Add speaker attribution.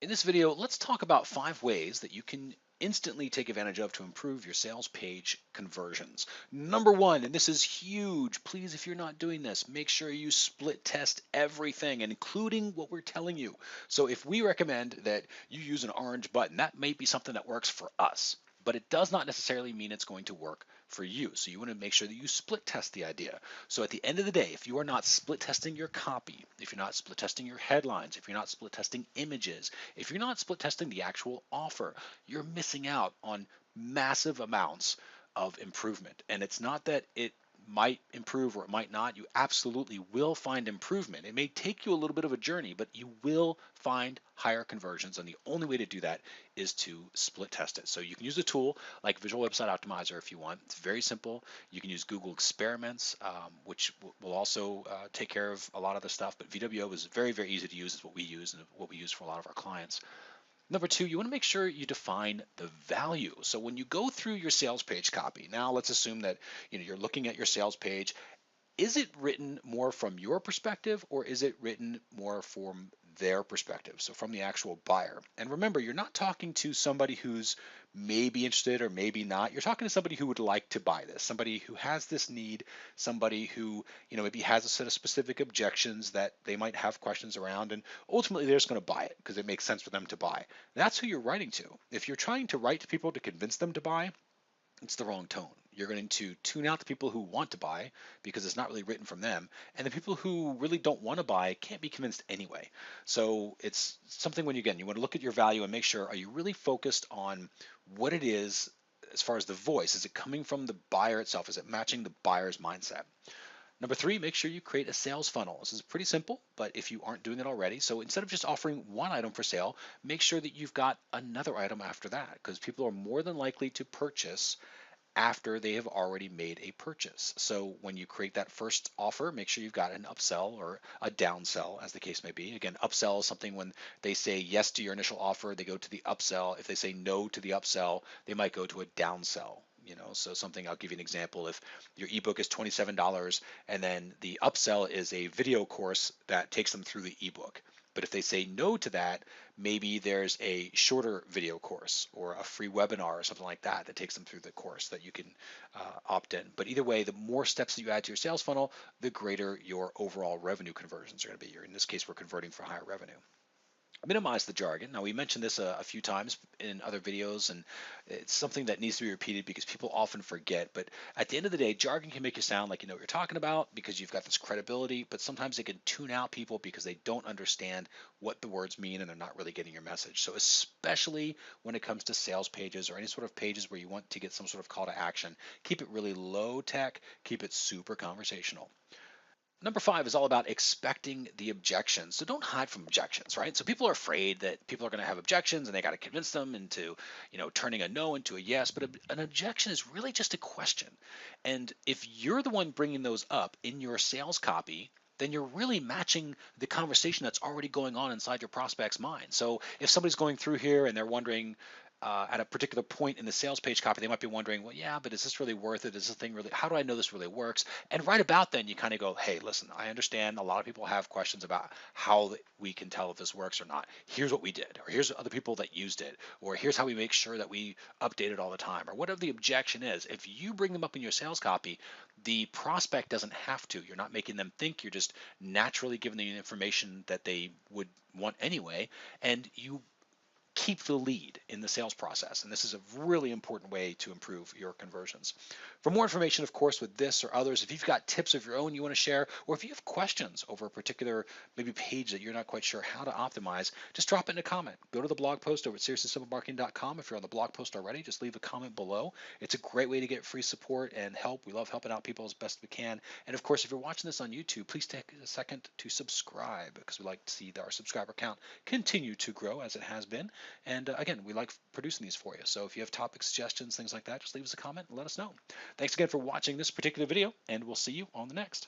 Speaker 1: In this video, let's talk about 5 ways that you can instantly take advantage of to improve your sales page conversions. Number one, and this is huge, please, if you're not doing this, make sure you split test everything, including what we're telling you. So if we recommend that you use an orange button, that may be something that works for us, but it does not necessarily mean it's going to work for you. So you want to make sure that you split test the idea. So at the end of the day, if you are not split testing your copy, if you're not split testing your headlines, if you're not split testing images, if you're not split testing the actual offer, you're missing out on massive amounts of improvement. And it's not that it might improve or it might not. You absolutely will find improvement. It may take you a little bit of a journey, but you will find higher conversions. And the only way to do that is to split test it. So you can use a tool like Visual Website Optimizer if you want. It's very simple. You can use Google Experiments, which will also take care of a lot of the stuff. But VWO is very, very easy to use. It's what we use and what we use for a lot of our clients. Number two, you want to make sure you define the value. So when you go through your sales page copy, now let's assume that you're looking at your sales page. Is it written more from your perspective or is it written more from their perspective? So from the actual buyer. And remember, you're not talking to somebody who's maybe interested or maybe not. You're talking to somebody who would like to buy this, somebody who has this need, somebody who, maybe has a set of specific objections that they might have questions around, and ultimately they're just going to buy it because it makes sense for them to buy. That's who you're writing to. If you're trying to write to people to convince them to buy, it's the wrong tone. You're going to tune out the people who want to buy because it's not really written from them. And the people who really don't want to buy can't be convinced anyway. So it's something when you want to look at your value and make sure, are you really focused on what it is as far as the voice? Is it coming from the buyer itself? Is it matching the buyer's mindset? Number three, make sure you create a sales funnel. This is pretty simple, but if you aren't doing it already, so instead of just offering one item for sale, make sure that you've got another item after that because people are more than likely to purchase after they have already made a purchase. So when you create that first offer, make sure you've got an upsell or a downsell, as the case may be. Again, upsell is something when they say yes to your initial offer, they go to the upsell. If they say no to the upsell, they might go to a downsell. So something, I'll give you an example. If your ebook is $27 and then the upsell is a video course that takes them through the ebook. But if they say no to that, maybe there's a shorter video course or a free webinar or something like that that takes them through the course that you can opt in. But either way, the more steps that you add to your sales funnel, the greater your overall revenue conversions are going to be. In this case, we're converting for higher revenue. Minimize the jargon. Now, we mentioned this a few times in other videos, and it's something that needs to be repeated because people often forget. But at the end of the day, jargon can make you sound like you know what you're talking about because you've got this credibility, but sometimes it can tune out people because they don't understand what the words mean and they're not really getting your message. So especially when it comes to sales pages or any sort of pages where you want to get some sort of call to action, keep it really low tech, keep it super conversational. Number five is all about expecting the objections. So don't hide from objections, right? So people are afraid that people are going to have objections and they got to convince them into, turning a no into a yes. But an objection is really just a question. And if you're the one bringing those up in your sales copy, then you're really matching the conversation that's already going on inside your prospect's mind. So if somebody's going through here and they're wondering, at a particular point in the sales page copy, they might be wondering, well, yeah, but is this really worth it? Is this thing really, how do I know this really works? And right about then, you kind of go, hey, listen, I understand a lot of people have questions about how we can tell if this works or not. Here's what we did, or here's other people that used it, or here's how we make sure that we update it all the time, or whatever the objection is. If you bring them up in your sales copy, the prospect doesn't have to. You're not making them think, you're just naturally giving them the information that they would want anyway, and you keep the lead in the sales process. And this is a really important way to improve your conversions. For more information, of course, with this or others, if you've got tips of your own you want to share, or if you have questions over a particular maybe page that you're not quite sure how to optimize, just drop it in a comment. Go to the blog post over at seriouslysimplemarketing.com. If you're on the blog post already, just leave a comment below. It's a great way to get free support and help. We love helping out people as best we can. And of course, if you're watching this on YouTube, please take a second to subscribe because we like to see our subscriber count continue to grow as it has been. And again, we like producing these for you. So if you have topic suggestions, things like that, just leave us a comment and let us know. Thanks again for watching this particular video, and we'll see you on the next.